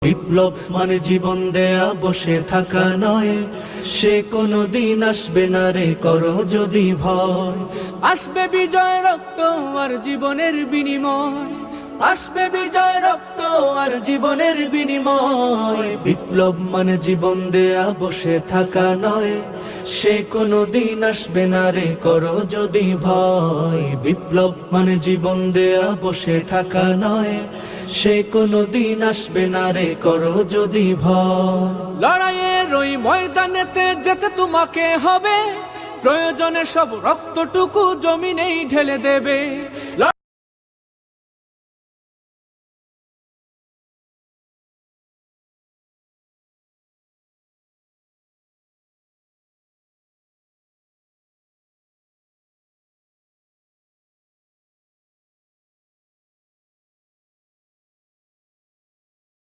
বিপ্লব মানে জীবন দেয়া বসে থাকা নয়, সে কোনো দিন আসবে না রে করো যদি ভয়। আসবে বিজয় রক্ত আর জীবনের বিনিময়, আসবে বিজয় রক্ত আর জীবনের বিনিময়। বিপ্লব মানে জীবন দেয়া বসে থাকা নয়, সে কোনো দিন আসবে না রে করো যদি ভয়। বিপ্লব মানে জীবন দেয়া বসে থাকা নয়, সে কোনো দিন আসবে না রে করো যদি ভয়। লড়াইয়ের ওই ময়দানেতে যেতে তোমাকে হবে, প্রয়োজনে সব রক্তটুকু জমিনেই ঢেলে দেবে।